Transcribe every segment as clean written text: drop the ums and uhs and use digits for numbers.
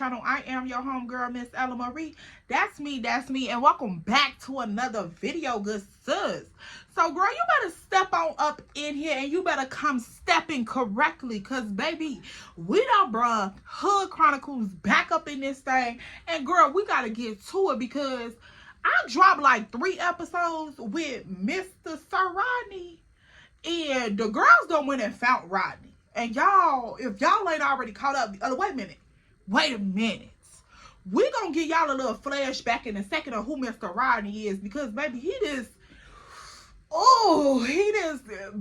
channel. I am your homegirl, Miss Ella Marie. That's me, and welcome back to another video, good sis. So, girl, you better step on up in here and you better come stepping correctly, because, baby, we done brought Hood Chronicles back up in this thing. And, girl, we got to get to it because I dropped like 3 episodes with Mr. Sir Rodney. And the girls done went and found Rodney. And y'all, if y'all ain't already caught up, wait a minute. We gonna give y'all a little flashback in a second of who Mr. Rodney is, because baby, he this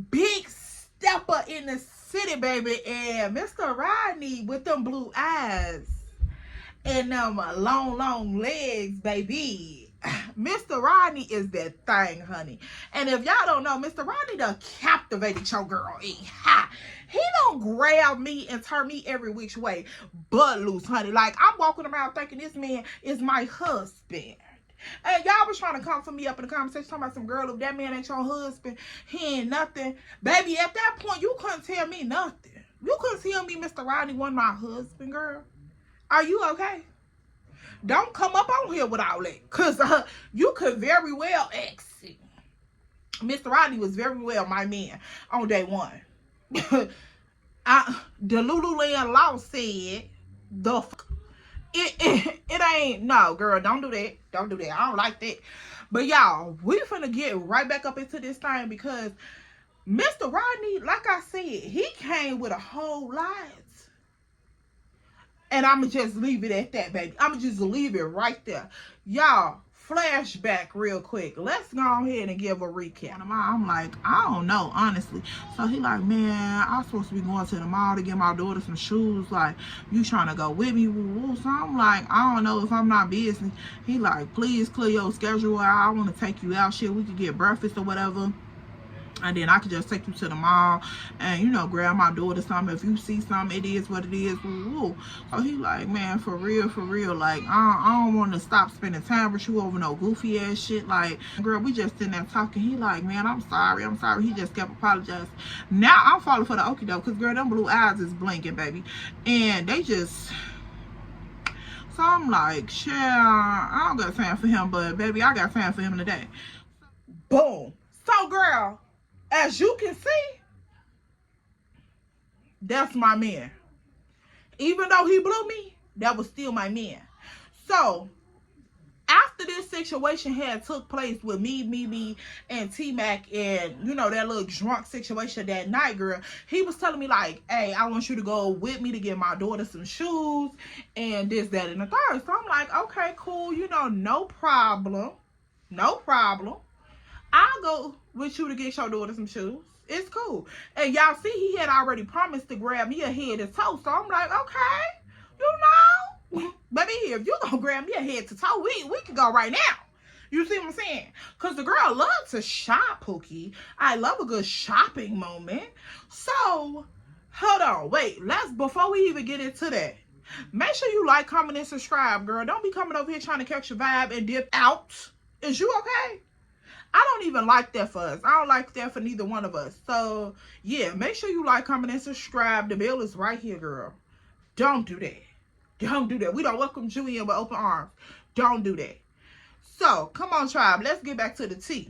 big stepper in the city, baby. And Mr. Rodney with them blue eyes and them long legs, baby. Mr. Rodney is that thing, honey. And if y'all don't know, Mr. Rodney done captivated your girl. He don't grab me and turn me every which way but loose, honey. Like, I'm walking around thinking this man is my husband. And y'all was trying to come for me up in the conversation talking about some girl, if that man ain't your husband, he ain't nothing. Baby, at that point, you couldn't tell me nothing. You couldn't tell me Mr. Rodney wasn't my husband, girl. Are you okay? Don't come up on here with all that, because you could very well exit. Mr. Rodney was very well my man on day one. The Lululand law said, it ain't, no, girl, don't do that. Don't do that. I don't like that. But, y'all, we finna get right back up into this thing, because Mr. Rodney, like I said, he came with a whole lot. And I'ma just leave it at that, baby. I'ma just leave it right there. Y'all, flashback real quick. Let's go ahead and give a recap. I'm like, I don't know, honestly. So he like, man, I'm supposed to be going to the mall to get my daughter some shoes. Like, you trying to go with me? So I'm like, I don't know if I'm not busy. He like, please clear your schedule out. I want to take you out. Shit, we could get breakfast or whatever. And then I could just take you to the mall and, you know, grab my daughter something. If you see something, it is what it is. Woo. So he like, man, for real. Like, I don't want to stop spending time with you over no goofy ass shit. Like, girl, we just sitting there talking. He like, man, I'm sorry. He just kept apologizing. Now I'm falling for the okie doke, because, girl, them blue eyes is blinking, baby. And they just... So I'm like, yeah, I don't got time for him, but, baby, I got time for him today. Boom. So, girl... As you can see, that's my man. Even though he blew me, that was still my man. So, after this situation had took place with me, and T-Mac, and, you know, that little drunk situation that night, girl, he was telling me, like, hey, I want you to go with me to get my daughter some shoes, and this, that, and the third. So, I'm like, okay, cool, you know, no problem. I'll go with you to get your daughter some shoes. It's cool. And y'all see, he had already promised to grab me a head to toe. So I'm like, okay, you know, baby, if you gonna grab me a head to toe, we can go right now. You see what I'm saying? Because the girl loves to shop, Pookie. I love a good shopping moment. So, hold on. Wait, before we even get into that, make sure you like, comment, and subscribe, girl. Don't be coming over here trying to catch your vibe and dip out. Is you okay? I don't even like that for us. I don't like that for neither one of us. So, yeah, make sure you like, comment, and subscribe. The bell is right here, girl. Don't do that. Don't do that. We don't welcome you in with open arms. Don't do that. So, come on, tribe. Let's get back to the tea.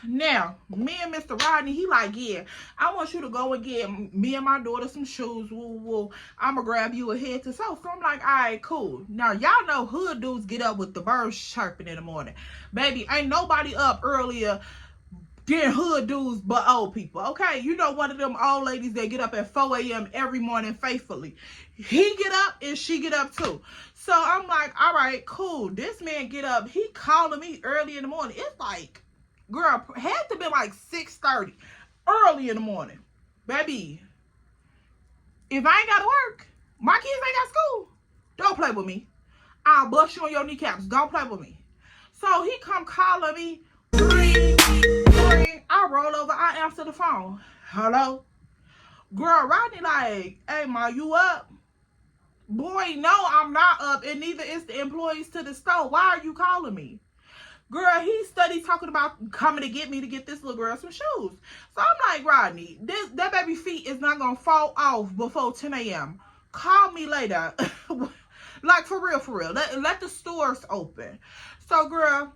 Now, me and Mr. Rodney, he like, yeah, I want you to go and get me and my daughter some shoes. Woo. I'm going to grab you a head to toe. So I'm like, all right, cool. Now, y'all know hood dudes get up with the birds chirping in the morning. Baby, ain't nobody up earlier than hood dudes but old people, okay? You know, one of them old ladies that get up at 4 a.m. every morning faithfully. He get up and she get up too. So I'm like, all right, cool. This man get up. He calling me early in the morning. It's like, girl, had to be like 6:30, early in the morning. Baby, if I ain't got to work, my kids ain't got school, don't play with me. I'll bust you on your kneecaps. Don't play with me. So he come calling me. Ring. I roll over. I answer the phone. Hello? Girl, Rodney like, hey, ma, you up? Boy, no, I'm not up. And neither is the employees to the store. Why are you calling me? Girl, he studied talking about coming to get me to get this little girl some shoes. So I'm like, Rodney, that baby feet is not going to fall off before 10 a.m. Call me later. Like, for real. Let the stores open. So, girl,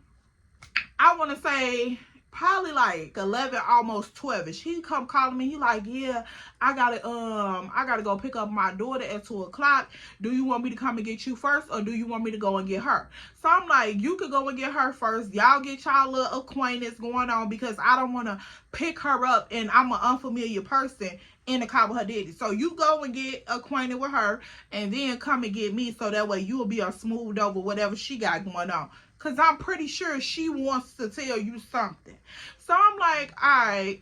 I want to say probably like 11, almost 12ish. He come calling me. He like, yeah, I gotta go pick up my daughter at 2 o'clock. Do you want me to come and get you first, or do you want me to go and get her? So I'm like, you could go and get her first. Y'all get y'all little acquaintance going on, because I don't want to pick her up and I'm an unfamiliar person in the car with her daddy. So you go and get acquainted with her, and then come and get me, so that way you will be smoothed over whatever she got going on. Because I'm pretty sure she wants to tell you something. So I'm like, all right,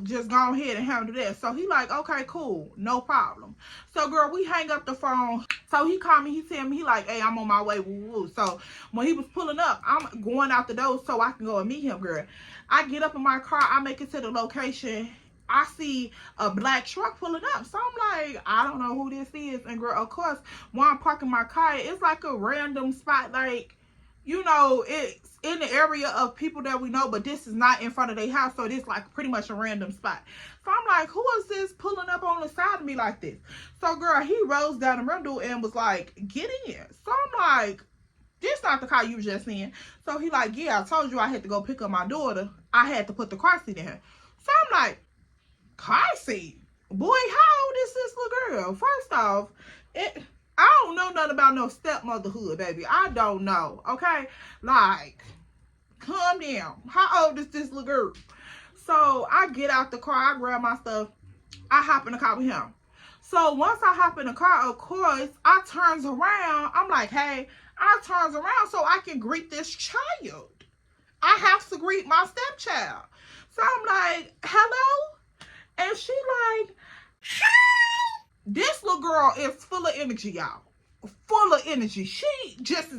just go ahead and handle that. So he like, okay, cool, no problem. So, girl, we hang up the phone. So he called me. He tell me, he like, hey, I'm on my way. Woo, woo. So when he was pulling up, I'm going out the door so I can go and meet him, girl. I get up in my car. I make it to the location. I see a black truck pulling up. So I'm like, I don't know who this is. And, girl, of course, when I'm parking my car, it's like a random spot, like, it's in the area of people that we know, but this is not in front of their house, so it's like pretty much a random spot. So I'm like, who is this pulling up on the side of me like this? So, girl, he rolls down the window and was like, get in. So I'm like, this not the car you was just in. So he like, yeah, I told you I had to go pick up my daughter. I had to put the car seat in her. So I'm like, car seat? Boy, how old is this little girl? First off, I don't know nothing about no stepmotherhood, baby. I don't know, okay? Like, calm down. How old is this little girl? So I get out the car. I grab my stuff. I hop in the car with him. So once I hop in the car, of course, I turns around. I'm like, hey, I turns around so I can greet this child. I have to greet my stepchild. So I'm like, hello? And she like, hi. This little girl is full of energy, y'all. Full of energy. She just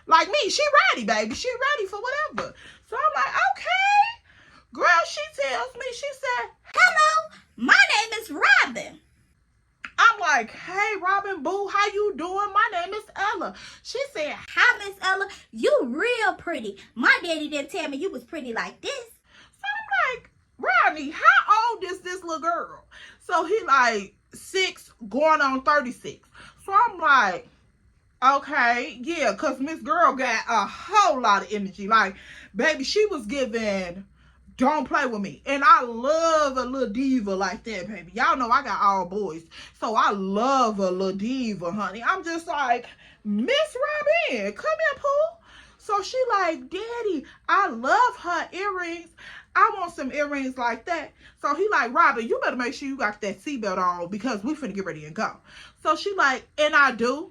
like me. She ready, baby. She ready for whatever. So I'm like, okay. Girl, she tells me, she said, hello, my name is Robin. I'm like, hey, Robin, boo, how you doing? My name is Ella. She said, hi, Miss Ella. You real pretty. My daddy didn't tell me you was pretty like this. So I'm like, Rodney, how old is this little girl? So he like 6 going on 36. So I'm like, okay, yeah, because Miss Girl got a whole lot of energy. Like, baby, she was giving, don't play with me. And I love a little diva like that, baby. Y'all know I got all boys. So I love a little diva, honey. I'm just like, Miss Robin, come here, Pooh. So she like, Daddy, I love her earrings. I want some earrings like that. So he like, Robin, you better make sure you got that seatbelt on, because we finna get ready and go. So she like, and I do.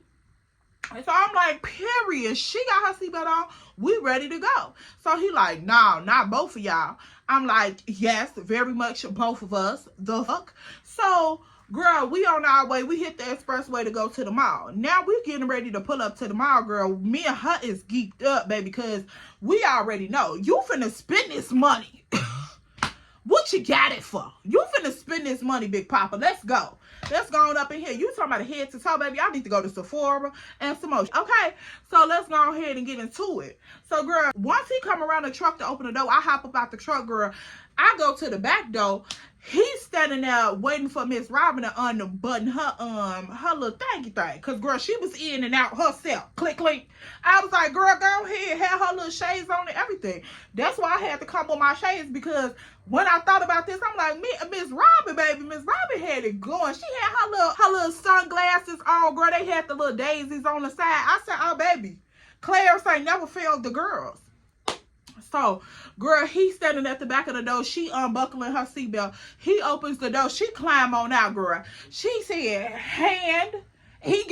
And so I'm like, period. She got her seatbelt on. We ready to go. So he like, no, not both of y'all. I'm like, yes, very much both of us. The fuck? So, girl, we on our way. We hit the expressway to go to the mall. Now we getting ready to pull up to the mall, girl. Me and her is geeked up, baby, because we already know you finna spend this money. What you got it for? You finna spend this money, Big Papa. Let's go. Let's go on up in here. You talking about a head to toe, baby. I need to go to Sephora and some more. Okay, so let's go ahead and get into it. So, girl, once he come around the truck to open the door, I hop up out the truck, girl. I go to the back door. He's standing there waiting for Miss Robin to unbutton her little thanky thing. Because, girl, she was in and out herself. Click, click. I was like, girl, go ahead. Have her little shades on and everything. That's why I had to come with my shades, because when I thought about this, I'm like, Miss Robin, baby. Miss Robin had it going. She had her little sunglasses on, girl. They had the little daisies on the side. I said, oh, baby, Claire's ain't never failed the girls. So, girl, he's standing at the back of the door. She unbuckling her seatbelt. He opens the door. She climb on out, girl. She said, hand. He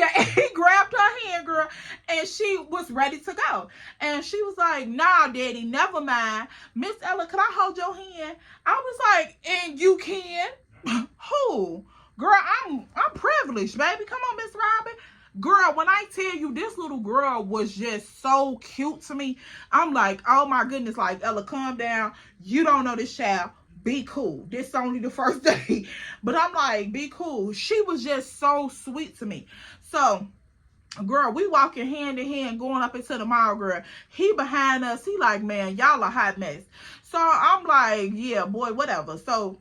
grabbed her hand, girl, and she was ready to go. And she was like, nah, Daddy, never mind. Miss Ella, can I hold your hand? I was like, and you can? Who? Girl, I'm privileged, baby. Come on, Miss Robin. Girl, when I tell you, this little girl was just so cute to me. I'm like, oh my goodness, like, Ella, calm down. You don't know this child. Be cool. This is only the first day. But I'm like, be cool. She was just so sweet to me. So, girl, we walking hand in hand going up into the mall, girl. He behind us. He like, man, y'all a hot mess. So I'm like, yeah, boy, whatever. So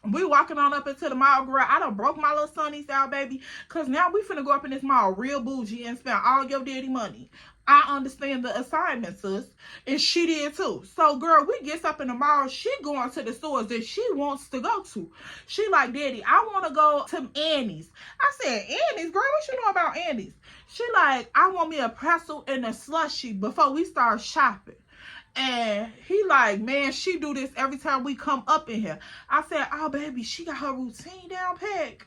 We walking on up into the mall, girl. I done broke my little sonnies out, baby. Because now we finna go up in this mall real bougie and spend all your daddy money. I understand the assignment, sis. And she did too. So, girl, we gets up in the mall. She going to the stores that she wants to go to. She like, Daddy, I want to go to Annie's. I said, Annie's? Girl, what you know about Annie's? She like, I want me a pretzel and a slushie before we start shopping. And he like, man, she do this every time we come up in here. I said, oh, baby, she got her routine down pat.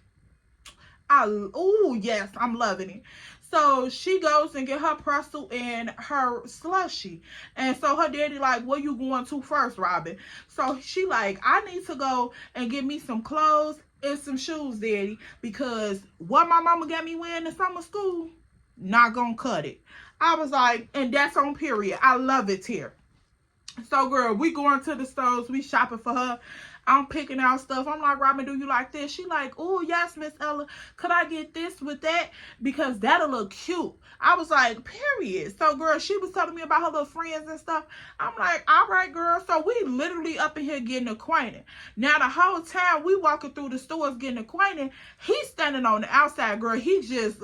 Oh, yes, I'm loving it. So she goes and get her pretzel and her slushie. And so her daddy like, where you going to first, Robin? So she like, I need to go and get me some clothes and some shoes, Daddy, because what my mama got me wearing in summer school, not gonna cut it. I was like, and that's on period. I love it here. So, girl, we going to the stores. We shopping for her. I'm picking out stuff. I'm like, Robin, do you like this? She like, oh, yes, Miss Ella. Could I get this with that? Because that'll look cute. I was like, period. So, girl, she was telling me about her little friends and stuff. I'm like, all right, girl. So, we literally up in here getting acquainted. Now, the whole time we walking through the stores getting acquainted, he's standing on the outside, girl. He's just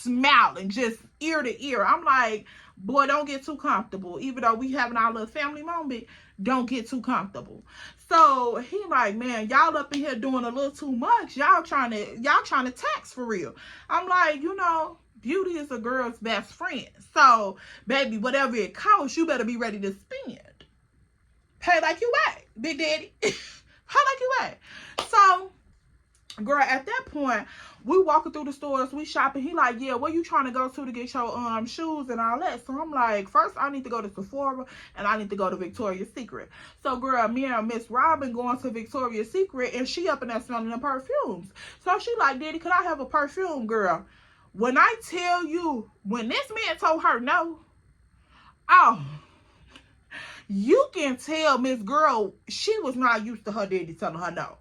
smiling, just ear to ear. I'm like, boy, don't get too comfortable. Even though we having our little family moment, don't get too comfortable. So he like, man, y'all up in here doing a little too much. Y'all trying to tax for real. I'm like, you know, beauty is a girl's best friend. So, baby, whatever it costs, you better be ready to spend. Pay like you at, Big Daddy. Pay like you at. So, girl, at that point, we walking through the stores, we shopping. He like, yeah, where you trying to go to get your shoes and all that? So I'm like, first I need to go to Sephora and I need to go to Victoria's Secret. So, girl, me and Miss Robin going to Victoria's Secret and she up in there smelling the perfumes. So she like, Daddy, could I have a perfume, girl? When I tell you, when this man told her no, oh, you can tell Miss Girl, she was not used to her daddy telling her no.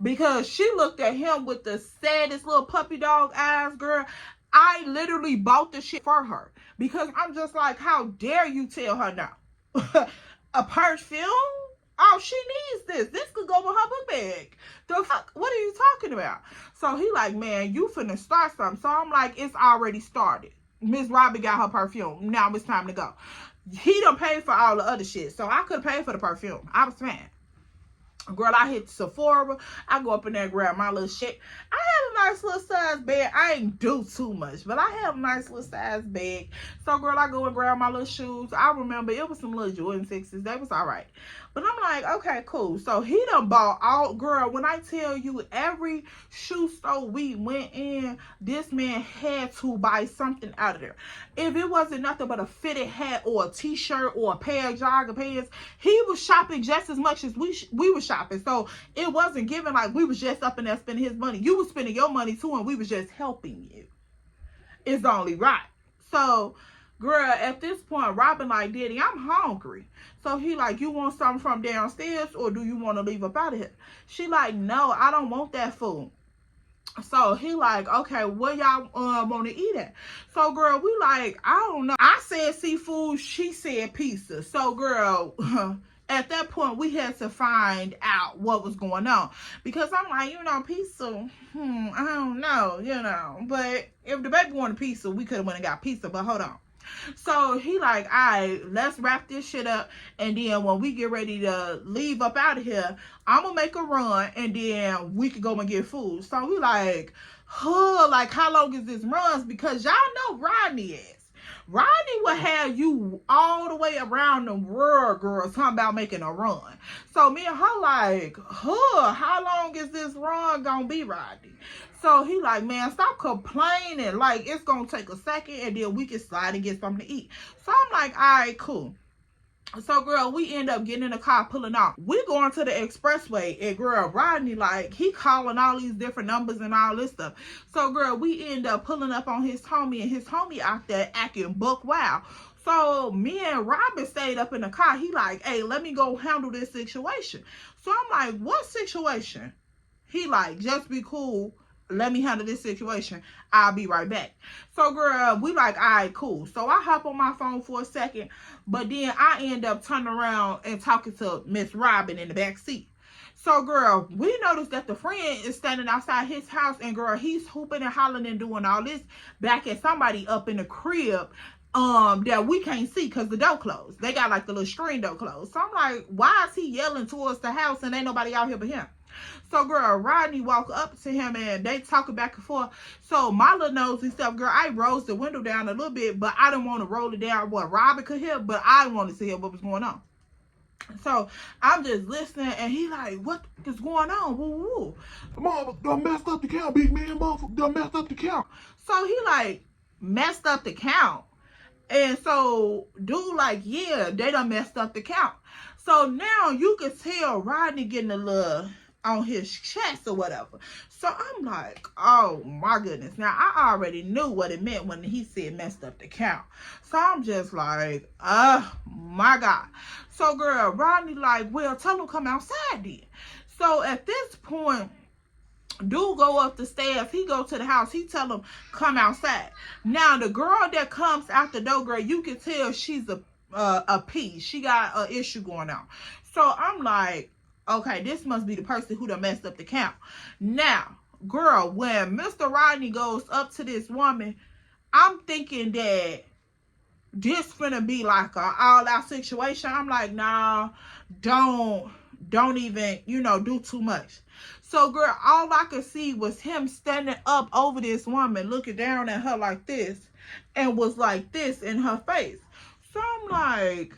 Because she looked at him with the saddest little puppy dog eyes, girl. I literally bought the shit for her. Because I'm just like, how dare you tell her no? A perfume? Oh, she needs this. This could go in her book bag. The fuck? What are you talking about? So he like, man, you finna start something. So I'm like, it's already started. Miss Robbie got her perfume. Now it's time to go. He done paid for all the other shit. So I could pay for the perfume. I was fine. Girl, I hit Sephora. I go up in there and grab my little shit. I had a nice little size bag. I ain't do too much, but I had a nice little size bag. So, girl, I go and grab my little shoes. I remember it was some little Jordan 6s. They was all right. But I'm like, okay, cool. So, he done bought all, girl, when I tell you every shoe store we went in, this man had to buy something out of there. If it wasn't nothing but a fitted hat or a t-shirt or a pair of jogger pants, he was shopping just as much as we were shopping. So, it wasn't given like we was just up in there spending his money. You was spending your money too, and we was just helping you. It's only right. So, girl, at this point, Robin like, Daddy, I'm hungry. So he like, you want something from downstairs or do you want to leave up out of here? She like, no, I don't want that food. So he like, okay, where y'all want to eat at? So, girl, we like, I don't know. I said seafood. She said pizza. So, girl, at that point, we had to find out what was going on. Because I'm like, you know, pizza, I don't know, you know. But if the baby wanted pizza, we could have went and got pizza. But hold on. So he like, all right, let's wrap this shit up. And then when we get ready to leave up out of here, I'm going to make a run. And then we could go and get food. So we like, like, how long is this runs? Because y'all know Rodney is. Rodney will have you all the way around the world, girl, talking about making a run. So me and her like, how long is this run gonna be, Rodney? So he like, man, stop complaining. Like, it's gonna take a second and then we can slide and get something to eat. So I'm like, all right, cool. So, girl, we end up getting in the car, pulling off. We going to the expressway, and, girl, Rodney, like, he calling all these different numbers and all this stuff. So, girl, we end up pulling up on his homie, and his homie out there acting buck wild. So, me and Robin stayed up in the car. He like, hey, let me go handle this situation. So, I'm like, what situation? He like, just be cool. Let me handle this situation. I'll be right back. So, girl, we like, all right, cool. So, I hop on my phone for a second. But then I end up turning around and talking to Miss Robin in the back seat. So, girl, we noticed that the friend is standing outside his house, and girl, he's hooping and hollering and doing all this back at somebody up in the crib that we can't see because the door closed. They got like the little screen door closed. So I'm like, why is he yelling towards the house and ain't nobody out here but him? So, girl, Rodney walked up to him and they talking back and forth. So, my little nosy stuff, girl, I rose the window down a little bit, but I didn't want to roll it down what Robin could hear, but I wanted to hear what was going on. So, I'm just listening, and he like, what is going on? Woo, woo. Motherfucker done messed up the count, big man. Motherfucker done messed up the count. So, he like, messed up the count. And so, dude like, yeah, they done messed up the count. So, now you can tell Rodney getting a little on his chest or whatever. So I'm like, oh my goodness. Now I already knew what it meant when he said messed up the count. So I'm just like, oh my God. So girl, Rodney like, well, tell him come outside then. So at this point, dude go up the stairs, he go to the house, he tell him come outside. Now the girl that comes out the door, girl, you can tell she's a piece. She got an issue going on. So I'm like, okay, this must be the person who done messed up the count. Now, girl, when Mr. Rodney goes up to this woman, I'm thinking that this finna be like a all-out situation. I'm like, nah, don't even, do too much. So, girl, all I could see was him standing up over this woman, looking down at her like this, and was like this in her face. So I'm like,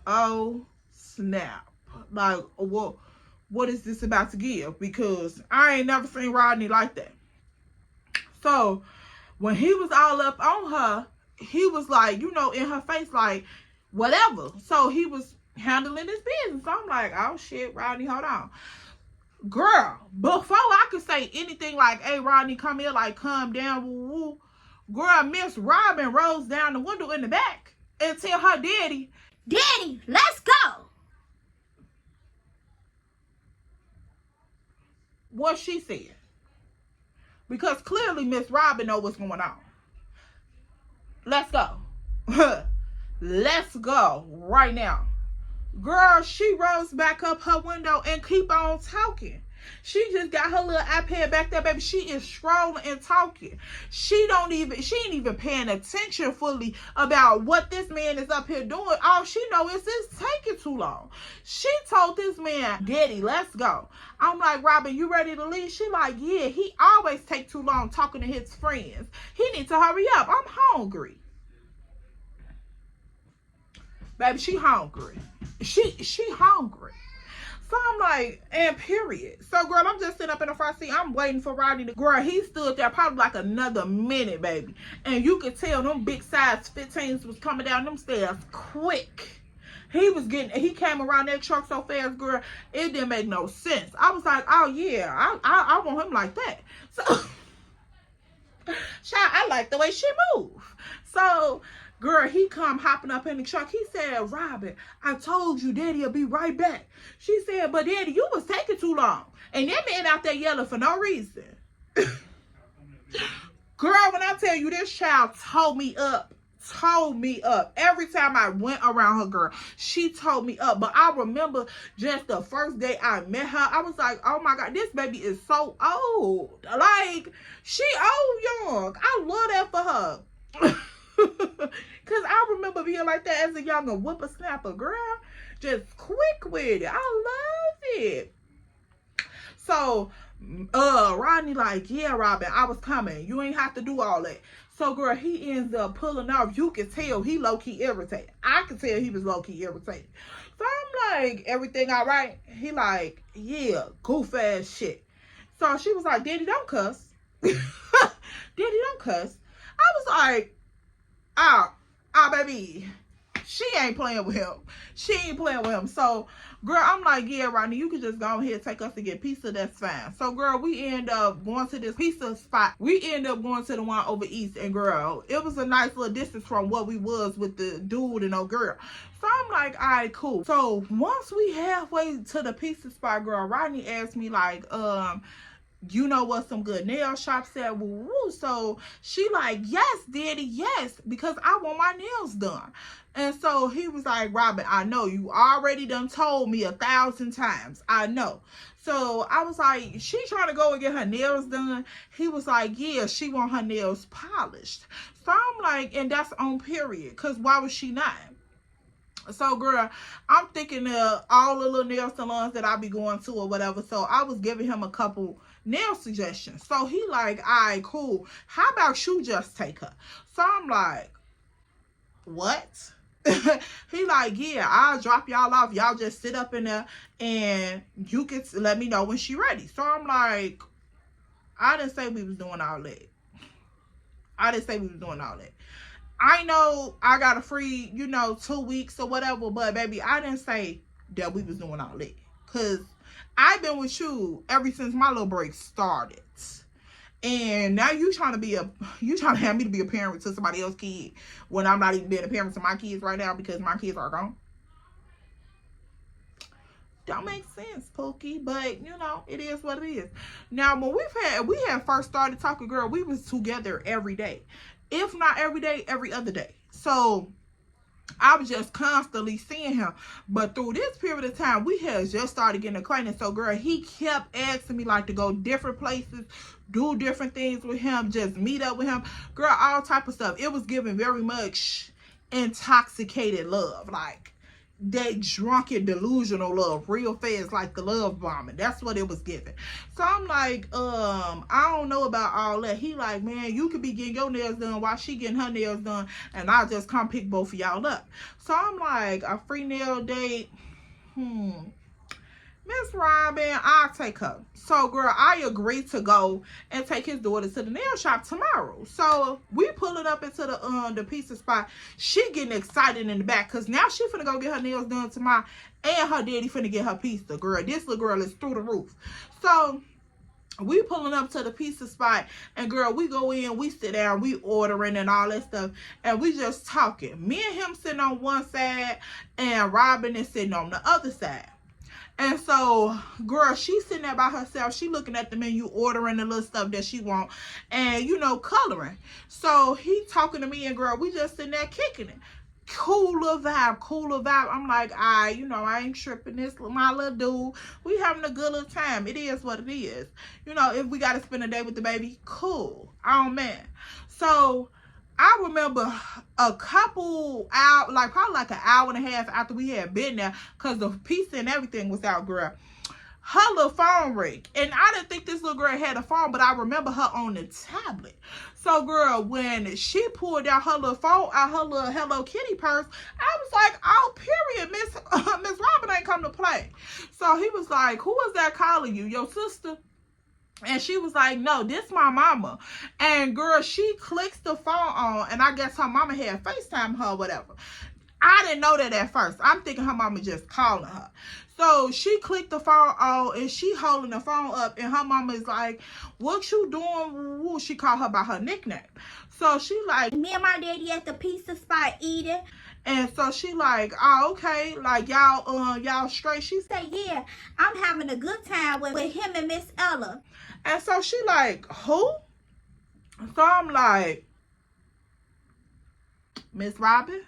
oh, snap. Like, what is this about to give? Because I ain't never seen Rodney like that. So, when he was all up on her, he was like, in her face, like, whatever. So, he was handling his business. So, I'm like, oh, shit, Rodney, hold on. Girl, before I could say anything like, hey, Rodney, come here, like, calm down, woo-woo. Girl, Miss Robin rolls down the window in the back and tell her daddy, Daddy, let's go. What she said. Because clearly Miss Robin know what's going on. Let's go. Let's go right now. Girl, she rolls back up her window and keep on talking. She just got her little iPad back there, baby. She is scrolling and talking. She ain't even paying attention fully about what this man is up here doing. All she know is it's taking too long. She told this man, Daddy, let's go. I'm like, Robin, you ready to leave? She like, yeah, he always take too long talking to his friends. He needs to hurry up. I'm hungry. Baby, she hungry. She hungry. So I'm like, and period. So, girl, I'm just sitting up in the front seat. I'm waiting for Rodney to... Girl, he stood there probably like another minute, baby. And you could tell them big size 15s was coming down them stairs quick. He came around that truck so fast, girl, it didn't make no sense. I was like, oh, yeah, I want him like that. So, child, I like the way she moved. So... Girl, he come hopping up in the truck. He said, Robin, I told you Daddy'll be right back. She said, but Daddy, you was taking too long. And that man out there yelling for no reason. Girl, when I tell you, this child told me up. Every time I went around her, girl, she told me up. But I remember just the first day I met her, I was like, oh my God, this baby is so old. Like, she old young. I love that for her. Because I remember being like that as a younger whippersnapper, girl. Just quick with it. I love it. So, Rodney like, yeah, Robin, I was coming. You ain't have to do all that. So, girl, he ends up pulling off. You can tell he low-key irritated. I could tell he was low-key irritated. So, I'm like, everything all right? He like, yeah, goof ass shit. So, she was like, Daddy, don't cuss. Daddy, don't cuss. I was like, baby, she ain't playing with him. So, girl, I'm like, yeah, Rodney, you can just go ahead and take us to get pizza. That's fine. So, girl, we end up going to this pizza spot. We end up going to the one over east. And, girl, it was a nice little distance from what we was with the dude and old girl. So, I'm like, all right, cool. So, once we halfway to the pizza spot, girl, Rodney asked me, like, you know what some good nail shops at, woo woo. So she like, yes, daddy, yes, because I want my nails done. And so he was like, Robin, I know you already done told me 1,000 times. I know. So I was like, she trying to go and get her nails done. He was like, yeah, she want her nails polished. So I'm like, and that's on period, because why was she not? So, girl, I'm thinking of all the little nail salons that I be going to or whatever. So, I was giving him a couple nail suggestions. So, he like, all right, cool. How about you just take her? So, I'm like, what? He like, yeah, I'll drop y'all off. Y'all just sit up in there and you can let me know when she ready. So, I'm like, I didn't say we was doing all that. I didn't say we was doing all that. I know I got a free, 2 weeks or whatever, but baby, I didn't say that we was doing all that. Because I've been with you ever since my little break started. And now you trying to have me to be a parent to somebody else's kid when I'm not even being a parent to my kids right now because my kids are gone. Don't make sense, Pookie, but it is what it is. Now, when we had first started talking, girl, we was together every day. If not every day, every other day. So I was just constantly seeing him. But through this period of time, we had just started getting acquainted. So, girl, he kept asking me like to go different places, do different things with him, just meet up with him. Girl, all type of stuff. It was giving very much intoxicated love. Like that drunken, delusional love, real fast, like the love bombing. That's what it was giving. So I'm like, I don't know about all that. He like, man, you could be getting your nails done while she getting her nails done, and I'll just come pick both of y'all up. So I'm like, a free nail date, Miss Robin, I'll take her. So, girl, I agreed to go and take his daughter to the nail shop tomorrow. So, we pulling up into the pizza spot. She getting excited in the back because now she finna go get her nails done tomorrow and her daddy finna get her pizza, girl. This little girl is through the roof. So, we pulling up to the pizza spot and, girl, we go in, we sit down, we ordering and all that stuff, and we just talking. Me and him sitting on one side and Robin is sitting on the other side. And so, girl, she's sitting there by herself. She looking at the menu, ordering the little stuff that she want, and, coloring. So, he talking to me, and, girl, we just sitting there kicking it. Cooler vibe. I'm like, I ain't tripping. This my little dude. We having a good little time. It is what it is. If we got to spend a day with the baby, cool. Oh, man. So, I remember a couple hours, probably an hour and a half after we had been there, because the pizza and everything was out, girl. Her little phone rang. And I didn't think this little girl had a phone, but I remember her on the tablet. So, girl, when she pulled out her little phone, out her little Hello Kitty purse, I was like, oh, period, Miss Robin ain't come to play. So, he was like, who is that calling you? Your sister? And she was like, no, this my mama. And, girl, she clicks the phone on, and I guess her mama had FaceTime her or whatever. I didn't know that at first. I'm thinking her mama just calling her. So she clicked the phone on, and she holding the phone up, and her mama is like, what you doing? She called her by her nickname. So she like, me and my daddy at the pizza spot eating. And so she like, oh, okay, like y'all straight. She said, yeah, I'm having a good time with him and Miss Ella. And so she like, who? So I'm like, Miss Robin,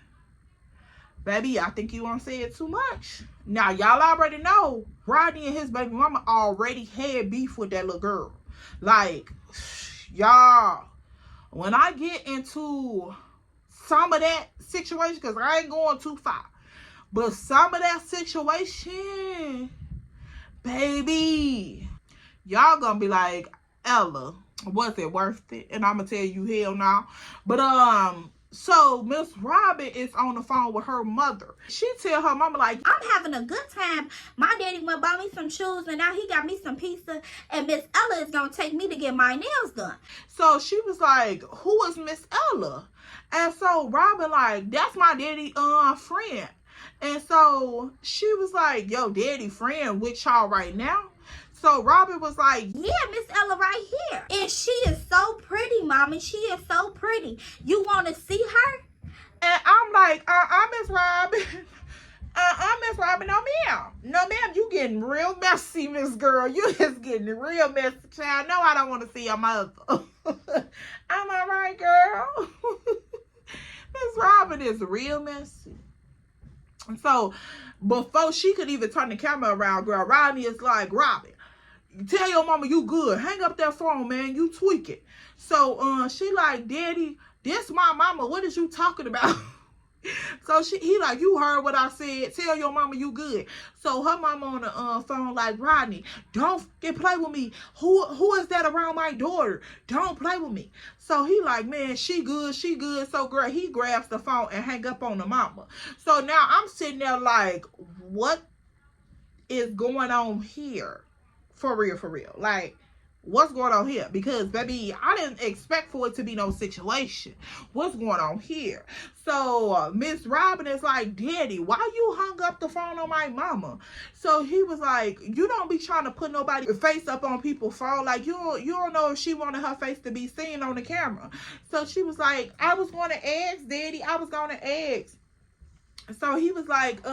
baby, I think you want to say it too much. Now, y'all already know Rodney and his baby mama already had beef with that little girl. Like, y'all, when I get into some of that situation, because I ain't going too far, but some of that situation, baby, y'all gonna be like, Ella, was it worth it? And I'm gonna tell you, hell no. But so Miss Robin is on the phone with her mother. She tell her mama like, I'm having a good time. My daddy went buy me some shoes, and now he got me some pizza, and Miss Ella is gonna take me to get my nails done. So she was like, who is Miss Ella? And so Robin like, that's my daddy friend. And so she was like, yo, daddy friend with y'all right now? So Robin was like, yeah, Miss Ella right here. And she is so pretty, Mommy. She is so pretty. You want to see her? And I'm like, Miss Robin. Miss Robin, no ma'am. No ma'am, you getting real messy, Miss Girl. You is getting real messy, child. No, I don't want to see your mother. Am I right, girl? Miss Robin is real messy. And so, before she could even turn the camera around, girl, Rodney is like, Robin, tell your mama you good. Hang up that phone, man. You tweak it. So, she like, Daddy, this my mama. What is you talking about? So he like, you heard what I said. Tell your mama you good. So her mama on the phone like, Rodney, don't get play with me. Who is that around my daughter? Don't play with me. So he like, man, she good, she good. So girl, he grabs the phone and hang up on the mama. So now I'm sitting there like, what is going on here? For real, for real. Like, what's going on here? Because, baby, I didn't expect for it to be no situation. What's going on here? So, Miss Robin is like, Daddy, why you hung up the phone on my mama? So, he was like, you don't be trying to put nobody's face up on people's phone. Like, you don't know if she wanted her face to be seen on the camera. So, she was like, I was going to ask, Daddy. I was going to ask. So he was like,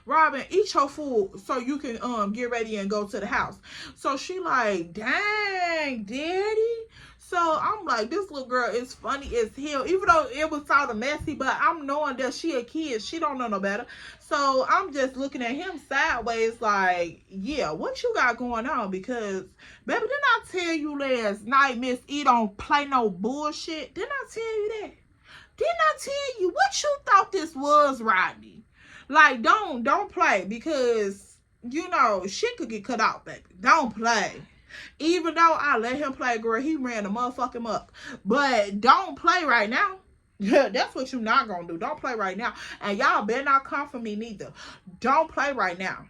Robin, eat your food so you can get ready and go to the house. So she like, dang, Daddy. So I'm like, this little girl is funny as hell. Even though it was sort of messy, but I'm knowing that she a kid. She don't know no better. So I'm just looking at him sideways like, yeah, what you got going on? Because, baby, didn't I tell you last night, Miss E don't play no bullshit? Didn't I tell you that? Didn't I tell you what you thought this was, Rodney? Like, don't play, because, you know, shit could get cut out, baby. Don't play. Even though I let him play, girl, he ran the motherfucking up. But don't play right now. That's what you're not gonna do. Don't play right now. And y'all better not come for me neither. Don't play right now.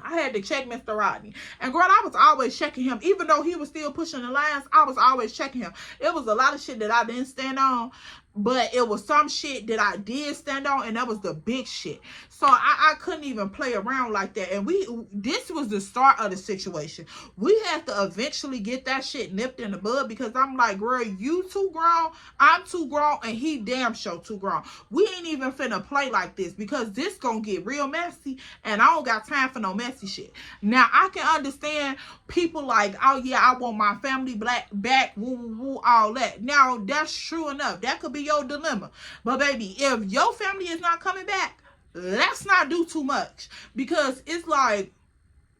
I had to check Mr. Rodney. And girl, I was always checking him. Even though he was still pushing the lines, I was always checking him. It was a lot of shit that I didn't stand on. But it was some shit that I did stand on, and that was the big shit. So I couldn't even play around like that. And this was the start of the situation. We had to eventually get that shit nipped in the bud, because I'm like, girl, you too grown, I'm too grown, and he damn sure too grown. We ain't even finna play like this, because this gonna get real messy, and I don't got time for no messy shit. Now, I can understand people like, oh yeah, I want my family back, woo, woo, woo, all that. Now, that's true enough. That could be your dilemma. But baby, if your family is not coming back, let's not do too much. Because it's like,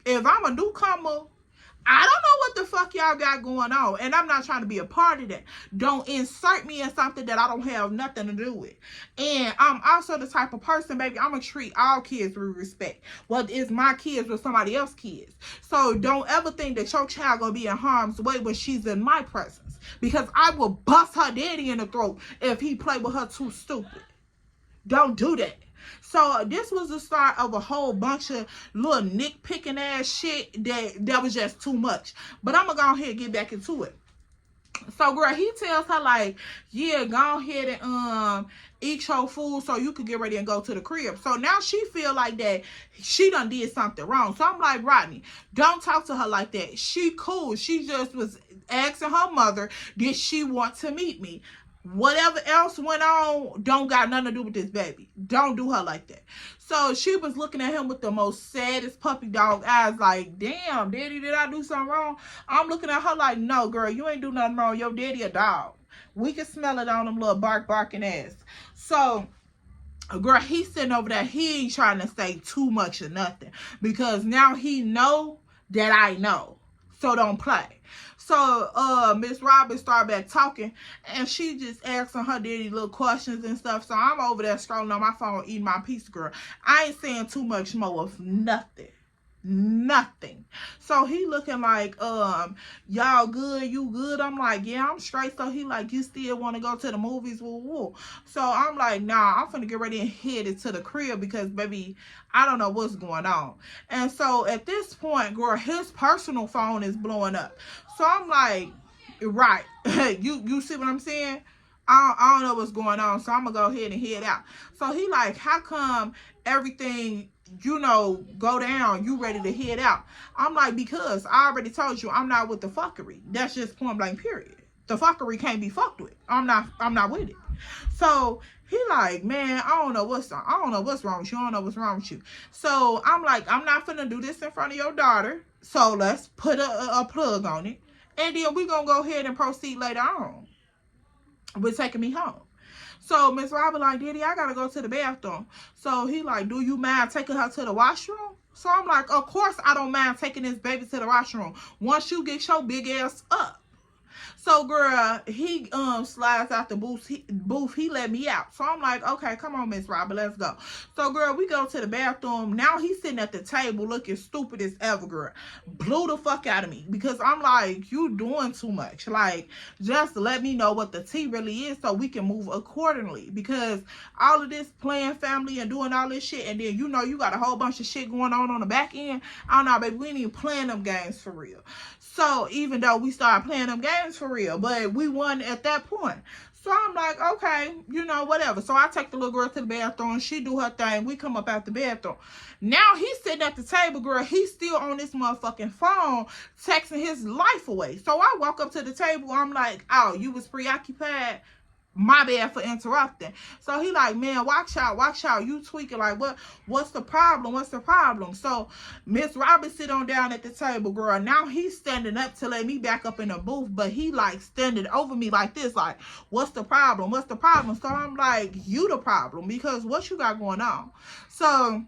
if I'm a newcomer, I don't know what the fuck y'all got going on, and I'm not trying to be a part of that. Don't insert me in something that I don't have nothing to do with. And I'm also the type of person, baby, I'm going to treat all kids with respect. Whether it's my kids or somebody else's kids. So don't ever think that your child going to be in harm's way when she's in my presence. Because I will bust her daddy in the throat if he play with her too stupid. Don't do that. So this was the start of a whole bunch of little nitpicking ass shit that was just too much. But I'm gonna go ahead and get back into it. So girl, he tells her like, yeah, go ahead and eat your food so you can get ready and go to the crib. So now she feel like that she done did something wrong. So I'm like, Rodney, don't talk to her like that. She cool. She just was asking her mother, did she want to meet me? Whatever else went on, don't got nothing to do with this baby. Don't do her like that. So she was looking at him with the most saddest puppy dog eyes like, damn, daddy, did I do something wrong? I'm looking at her like, no, girl, you ain't do nothing wrong. Your daddy a dog. We can smell it on them little barking ass. So, girl, he's sitting over there. He ain't trying to say too much or nothing. Because now he know that I know. So don't play. So, Miss Robin started back talking, and she just asking her daddy little questions and stuff. So, I'm over there scrolling on my phone, eating my pizza, girl. I ain't saying too much more of nothing. Nothing. So, he looking like, y'all good? You good? I'm like, yeah, I'm straight. So, he like, you still want to go to the movies? Woo, woo. So, I'm like, nah, I'm finna get ready and head it to the crib because, baby, I don't know what's going on. And so, at this point, girl, his personal phone is blowing up. So I'm like, right, you see what I'm saying? I don't know what's going on, so I'm going to go ahead and head out. So he like, how come everything, you know, go down, you ready to head out? I'm like, because I already told you I'm not with the fuckery. That's just point blank period. The fuckery can't be fucked with. I'm not with it. So He like, man, I don't know what's wrong with you. I don't know what's wrong with you. So I'm like, I'm not finna do this in front of your daughter. So let's put a plug on it. And then we gonna go ahead and proceed later on with taking me home. So Miss Robin like, Daddy, I gotta go to the bathroom. So he like, do you mind taking her to the washroom? So I'm like, of course I don't mind taking this baby to the washroom once you get your big ass up. So girl, he slides out the booth. He let me out. So I'm like, okay, come on, Miss Robin, let's go. So girl, we go to the bathroom. Now he's sitting at the table looking stupid as ever, girl. Blew the fuck out of me because I'm like, you doing too much. Like, just let me know what the tea really is so we can move accordingly. Because all of this playing family and doing all this shit, and then you know you got a whole bunch of shit going on the back end. I don't know, baby, we ain't even playing them games for real. So even though we started playing them games for real, but we won at that point. So I'm like, okay, you know, whatever. So I take the little girl to the bathroom. She do her thing. We come up out the bathroom. Now he's sitting at the table, girl. He's still on this motherfucking phone, texting his life away. So I walk up to the table. I'm like, oh, you was preoccupied? My bad for interrupting. So he like, man, watch out. You tweaking. Like, what's the problem? So Miss Robin sit on down at the table, girl. Now he's standing up to let me back up in the booth, but he like standing over me like this, like, what's the problem? So I'm like, you the problem, because what you got going on? So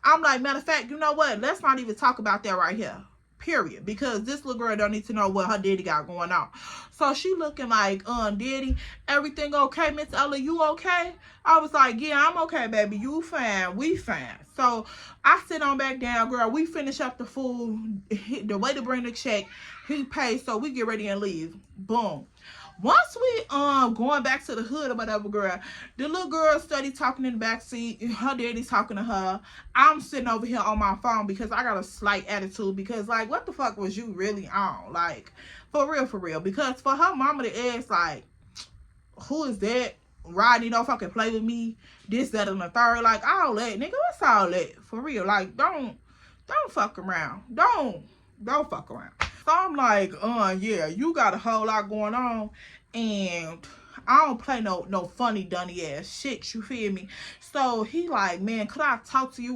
I'm like, matter of fact, you know what? Let's not even talk about that right here. Period. Because this little girl don't need to know what her daddy got going on. So she looking like, Daddy, everything okay, Miss Ella? You okay? I was like, yeah, I'm okay, baby. You fine. We fine. So I sit on back down, girl. We finish up the food. The way to bring the check, he pays. So we get ready and leave. Boom. Once we going back to the hood or whatever, girl, the little girl steady talking in the back seat. Her daddy's talking to her. I'm sitting over here on my phone because I got a slight attitude, because like, what the fuck was you really on? Like, for real. Because for her mama to ask, like, who is that? Rodney, don't fucking play with me. This, that, and the third. Like, all that, nigga, what's all that? For real. Like, don't fuck around. Don't fuck around. So I'm like, yeah, you got a whole lot going on, and I don't play no funny dunny ass shit, you feel me? So he like, man, could I talk to you?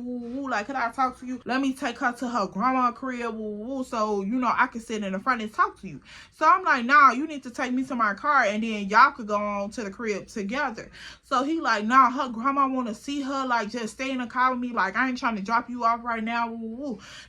Like, could I talk to you? Let me take her to her grandma crib, so, you know, I can sit in the front and talk to you. So I'm like, nah, you need to take me to my car, and then y'all could go on to the crib together. So he like, nah, her grandma want to see her, like, just stay in the car with me. Like, I ain't trying to drop you off right now.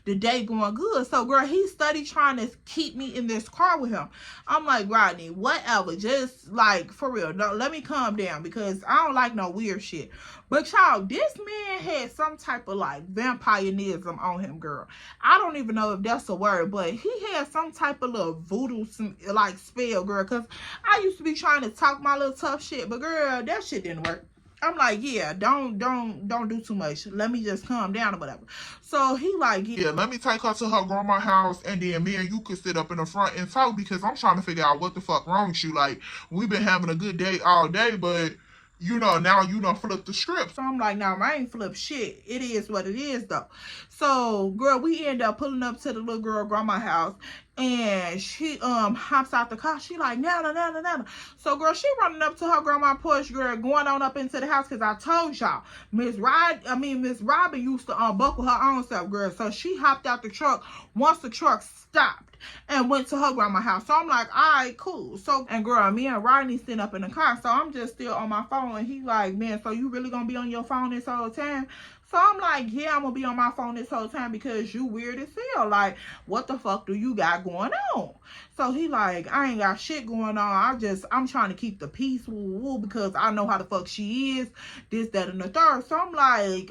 The day going good. So, girl, he steady trying to keep me in this car with him. I'm like, Rodney, whatever. Just, like, for real. No, let me calm down, because I don't like no weird shit. But y'all, this man had some type of like vampireism on him, girl. I don't even know if that's a word, but he had some type of little voodoo like spell, girl. Cause I used to be trying to talk my little tough shit, but girl, that shit didn't work. I'm like, yeah, don't do too much. Let me just calm down or whatever. So he like, yeah, let me take her to her grandma's house, and then me and you could sit up in the front and talk, because I'm trying to figure out what the fuck wrong with you. Like, we've been having a good day all day, but you know, now you done flip the script. So I'm like, nah, I ain't flip shit. It is what it is, though. So, girl, we end up pulling up to the little girl grandma's house, and she hops out the car. She like, Nana. So, girl, she running up to her grandma porch, girl, going on up into the house, because I told y'all, Miss Robin used to unbuckle her own self, girl. So she hopped out the truck once the truck stopped and went to her grandma's house. So I'm like, all right, cool. So, and girl, me and Rodney sitting up in the car. So I'm just still on my phone, and he like, man, so you really gonna be on your phone this whole time? So I'm like, yeah, I'm gonna be on my phone this whole time because you weird as hell. Like, what the fuck do you got going on? So he like, I ain't got shit going on. I'm trying to keep the peace, because I know how the fuck she is, this, that, and the third. So I'm like,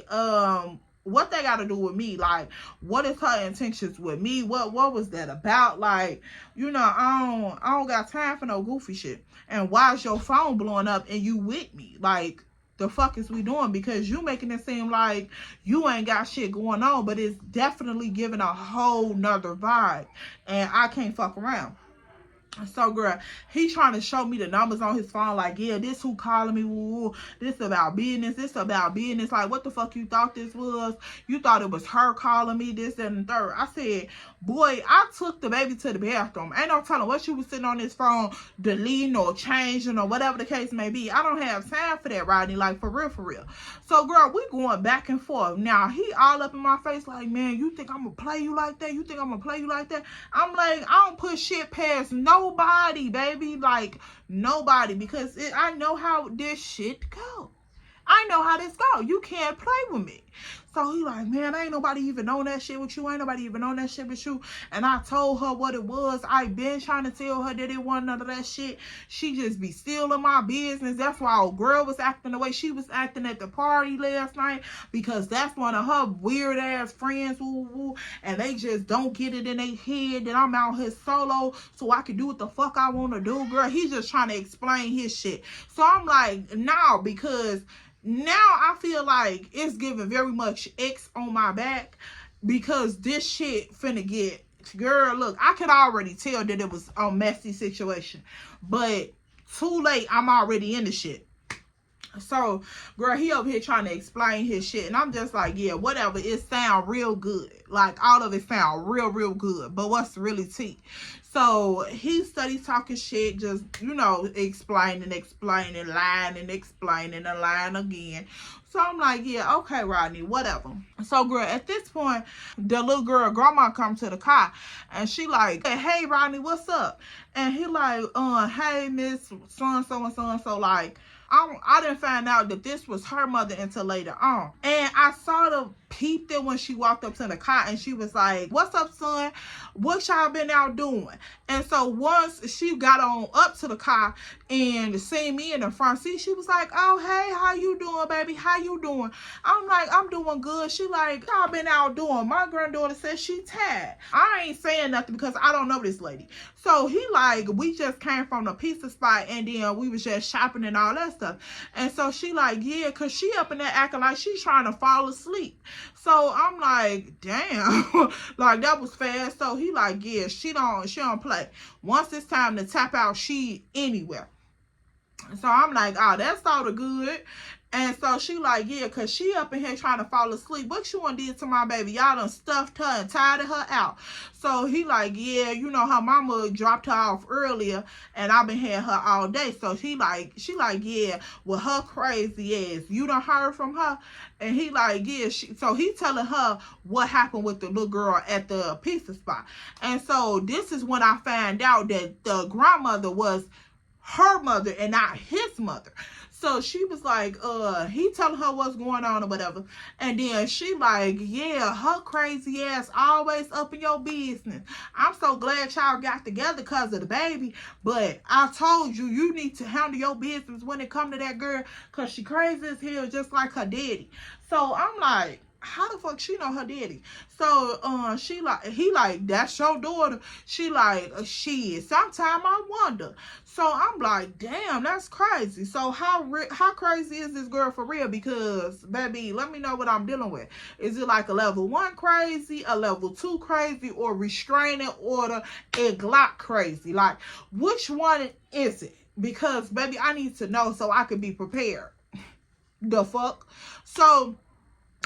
what they got to do with me? Like, what is her intentions with me? What was that about? Like, you know, I don't got time for no goofy shit. And why is your phone blowing up and you with me? Like, the fuck is we doing? Because you making it seem like you ain't got shit going on, but it's definitely giving a whole nother vibe, and I can't fuck around. So, girl, he trying to show me the numbers on his phone. Like, yeah, this who calling me. Woo, this about business. This about business. Like, what the fuck you thought this was? You thought it was her calling me this and the third. I said, boy, I took the baby to the bathroom. Ain't no telling what you was sitting on this phone deleting or changing or whatever the case may be. I don't have time for that, Rodney. Like, for real, for real. So, girl, we going back and forth. Now, he all up in my face like, man, you think I'm going to play you like that? You think I'm going to play you like that? I'm like, I don't put shit past nobody, baby. Like, nobody. Because I know how this shit go. I know how this go. You can't play with me. So he like, man, ain't nobody even on that shit with you. Ain't nobody even on that shit with you. And I told her what it was. I been trying to tell her that it wasn't none of that shit. She just be stealing my business. That's why old girl was acting the way she was acting at the party last night. Because that's one of her weird ass friends. Woo, woo, and they just don't get it in their head that I'm out here solo so I can do what the fuck I want to do, girl. He's just trying to explain his shit. So I'm like, no, because now I feel like it's giving very much X on my back because this shit finna get, girl, look, I could already tell that it was a messy situation, but too late, I'm already in the shit. So, girl, he over here trying to explain his shit, and I'm just like, yeah, whatever, it sound real good. Like, all of it sound real, real good, but what's really tea? So, he studies talking shit, just, you know, explaining, lying, and explaining, and lying again. So, I'm like, yeah, okay, Rodney, whatever. So, girl, at this point, the little girl, grandma, come to the car, and she like, hey, Rodney, what's up? And he like, hey, Miss so-and-so and so-and-so, like, I didn't find out that this was her mother until later on. And I sort of peeped it when she walked up to the car and she was like, what's up, son? What y'all been out doing? And so once she got on up to the car and seen me in the front seat, she was like, oh, hey, how you doing, baby? How you doing? I'm like, I'm doing good. She like, y'all been out doing? My granddaughter says she tired. I ain't saying nothing because I don't know this lady. So he like, we just came from the pizza spot and then we was just shopping and all that stuff. And so she like, yeah, because she up in there acting like she's trying to fall asleep. So I'm like, damn, like that was fast. So he like, yeah, she don't play. Once it's time to tap out, she anywhere. So I'm like, oh, that's sort of good. And so she like, yeah, because she up in here trying to fall asleep. What you done did to my baby? Y'all done stuffed her and tired her out. So he like, yeah, you know, her mama dropped her off earlier and I've been hearing her all day. So she like, yeah, with her crazy ass, you done heard from her? And he like, yeah. So he telling her what happened with the little girl at the pizza spot. And so this is when I found out that the grandmother was her mother and not his mother. So she was like, he telling her what's going on or whatever. And then she like, yeah, her crazy ass always up in your business. I'm so glad y'all got together because of the baby. But I told you, you need to handle your business when it come to that girl because she crazy as hell just like her daddy. So I'm like, how the fuck she know her daddy? So he like, that's your daughter. She like, shit, sometime I wonder. So I'm like, damn, that's crazy. So how crazy is this girl for real? Because, baby, let me know what I'm dealing with. Is it like a level 1 crazy, a level 2 crazy, or restraining order and Glock crazy? Like, which one is it? Because, baby, I need to know so I can be prepared. The fuck? So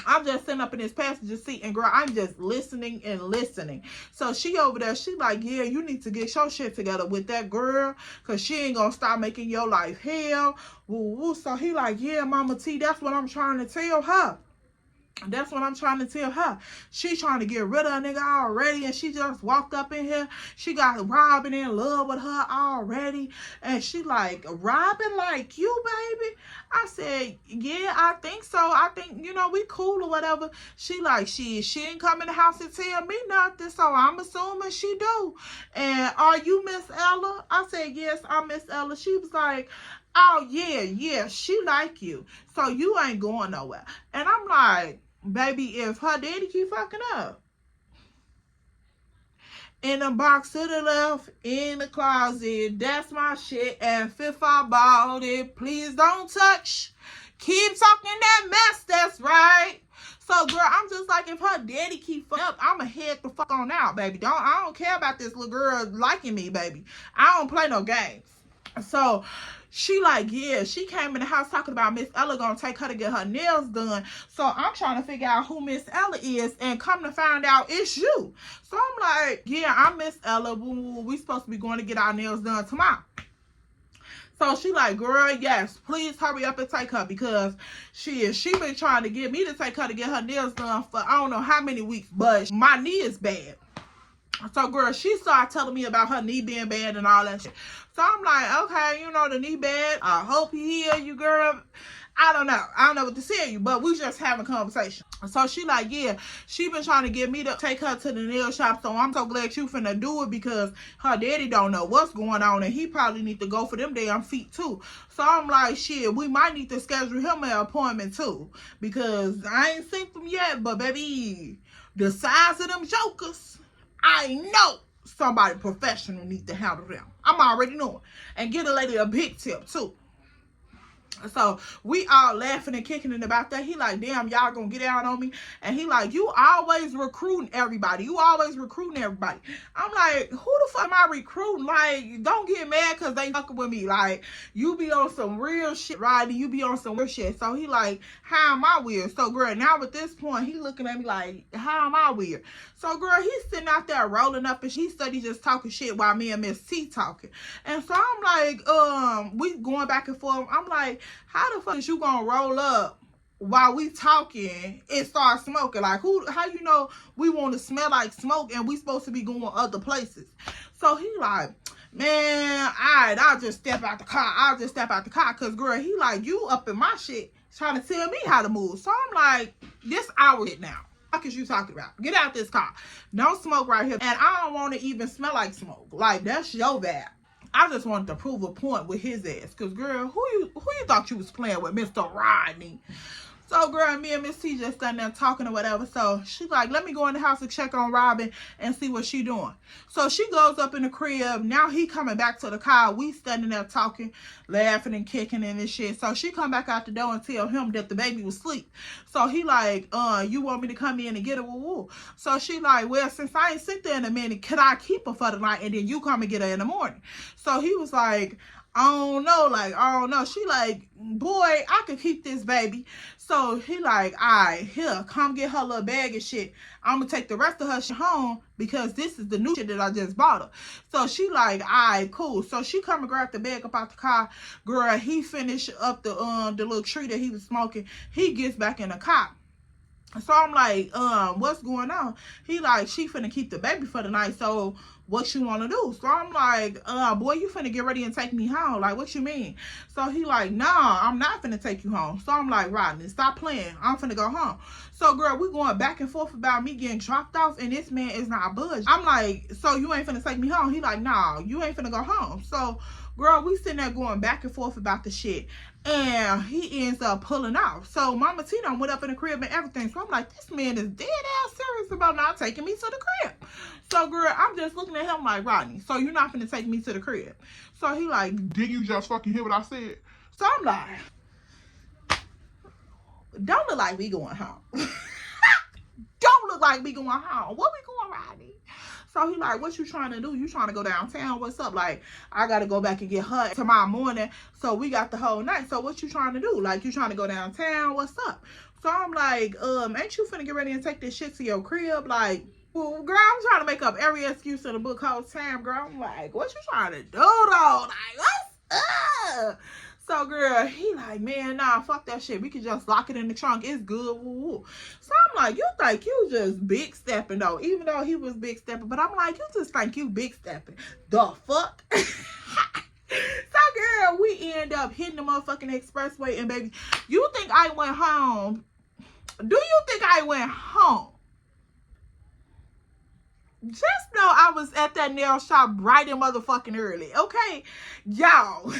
I'm just sitting up in this passenger seat and girl, I'm just listening and listening. So she over there, she like, yeah, you need to get your shit together with that girl because she ain't gonna stop making your life hell. Woo, woo. So he like, yeah, Mama T, that's what I'm trying to tell her. That's what I'm trying to tell her. She trying to get rid of a nigga already, and she just walked up in here. She got Robin in love with her already, and she like, Robin like you, baby? I said, yeah, I think so. I think, you know, we cool or whatever. She like, she ain't come in the house and tell me nothing, so I'm assuming she do. And are you Miss Ella? I said, yes, I'm Miss Ella. She was like, oh, yeah, she like you, so you ain't going nowhere. And I'm like, baby, if her daddy keep fucking up, in the box to the left, in the closet, that's my shit, and if I bought it, please don't touch. Keep talking that mess, that's right. So, girl, I'm just like, if her daddy keep fucking up, I'ma head the fuck on out, baby. I don't care about this little girl liking me, baby. I don't play no games. So she like, yeah, she came in the house talking about Miss Ella gonna take her to get her nails done. So I'm trying to figure out who Miss Ella is, and come to find out it's you. So I'm like, yeah, I'm Miss Ella. We supposed to be going to get our nails done tomorrow. So she like, girl, yes, please hurry up and take her, because she been trying to get me to take her to get her nails done for I don't know how many weeks, but my knee is bad. So, girl, she started telling me about her knee being bad and all that shit. So, I'm like, okay, you know, the knee bad. I hope he heal you, girl. I don't know. I don't know what to tell you, but we just having a conversation. So, she like, yeah, she been trying to get me to take her to the nail shop. So, I'm so glad you finna do it, because her daddy don't know what's going on, and he probably need to go for them damn feet, too. So, I'm like, shit, we might need to schedule him an appointment, too, because I ain't seen them yet, but, baby, the size of them jokers, I know somebody professional need to handle them. I'm already knowing. And get a lady a big tip, too. So, we all laughing and kicking it about that. He like, damn, y'all gonna get out on me? And he like, you always recruiting everybody. You always recruiting everybody. I'm like, who the fuck am I recruiting? Like, don't get mad because they fucking with me. Like, you be on some real shit, Rodney. You be on some real shit. So, he like, how am I weird? So, girl, now at this point, he looking at me like, how am I weird? So, girl, he's sitting out there rolling up, and he study just talking shit while me and Miss T talking. And so, I'm like, we going back and forth. I'm like, how the fuck is you gonna roll up while we talking and start smoking? Like, how you know we want to smell like smoke and we supposed to be going other places? So he like, man, alright, I'll just step out the car. Because, girl, he like, you up in my shit trying to tell me how to move. So I'm like, this our shit now. What is you talking about? Get out this car. Don't smoke right here. And I don't want to even smell like smoke. Like, that's your bad. I just wanted to prove a point with his ass. Because, girl, who you thought you was playing with, Mr. Rodney? So, girl, me and Miss T just standing there talking or whatever. So, she like, let me go in the house and check on Robin and see what she doing. So, she goes up in the crib. Now, he coming back to the car. We standing there talking, laughing and kicking and this shit. So, she come back out the door and tell him that the baby was asleep. So, he like, you want me to come in and get her? Woo-woo. So, she like, well, since I ain't sit there in a minute, could I keep her for the night and then you come and get her in the morning? So, he was like, I don't know. She like, boy, I could keep this baby. So he like, all right, here, come get her little bag of shit. I'm gonna take the rest of her shit home because this is the new shit that I just bought her. So she like, all right, cool. So she come and grab the bag up out the car. Girl, he finished up the little tree that he was smoking. He gets back in the car. So I'm like, what's going on? He like, she finna keep the baby for the night. So what you want to do? So I'm like, boy, you finna get ready and take me home. Like, what you mean? So he like, nah, I'm not finna take you home. So I'm like, Rodney, stop playing. I'm finna go home. So, girl, we going back and forth about me getting dropped off, and this man is not budging. I'm like, so you ain't finna take me home? He like, nah, you ain't finna go home. So, girl, we sitting there going back and forth about the shit. And he ends up pulling off. So Mama T done went up in the crib and everything. So I'm like, this man is dead ass serious about not taking me to the crib. So, girl, I'm just looking at him like, Rodney, so you're not finna take me to the crib? So he like, did you just fucking hear what I said? So I'm like, don't look like we going home. Don't look like we going home. What we going, Rodney? So he like, what you trying to do? You trying to go downtown? What's up? Like, I got to go back and get her tomorrow morning. So we got the whole night. So what you trying to do? Like, you trying to go downtown? What's up? So I'm like, ain't you finna get ready and take this shit to your crib? Like, well, girl, I'm trying to make up every excuse in the book whole time, girl. I'm like, what you trying to do, though? Like, what's up? So, girl, he like, man, nah, fuck that shit. We can just lock it in the trunk. It's good. Woo, woo. So, I'm like, you think you just big stepping, though. Even though he was big stepping. But I'm like, you just think you big stepping. The fuck? So, girl, we end up hitting the motherfucking expressway. And, baby, you think I went home? Do you think I went home? Just know I was at that nail shop bright and motherfucking early. Okay? Y'all.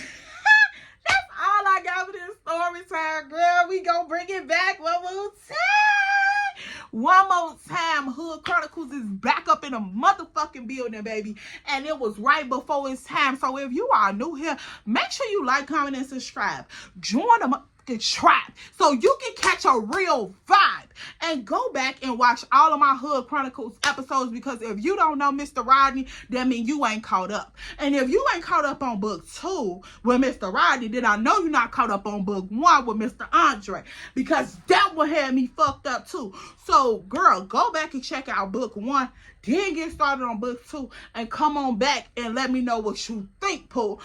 All I got for this story time, girl. We gonna bring it back one more time. One more time. Hood Chronicles is back up in a motherfucking building, baby. And it was right before its time. So if you are new here, make sure you like, comment, and subscribe. Join the fucking trap so you can catch a real vibe. And go back and watch all of my Hood Chronicles episodes, because if you don't know Mr. Rodney, that means you ain't caught up. And if you ain't caught up on book 2 with Mr. Rodney, then I know you're not caught up on book 1 with Mr. Andre, because that one had me fucked up too. So girl, go back and check out book 1, then get started on book 2, and come on back and let me know what you think, Pooh.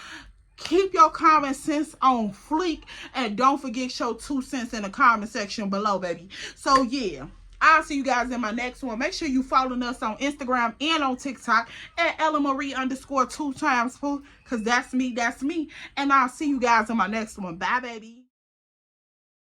Keep your common sense on fleek, and don't forget your 2 cents in the comment section below, baby. So yeah, I'll see you guys in my next one. Make sure you following us on Instagram and on TikTok at @EllaMarie_2 times, Pooh, because that's me. And I'll see you guys in my next one. Bye, baby.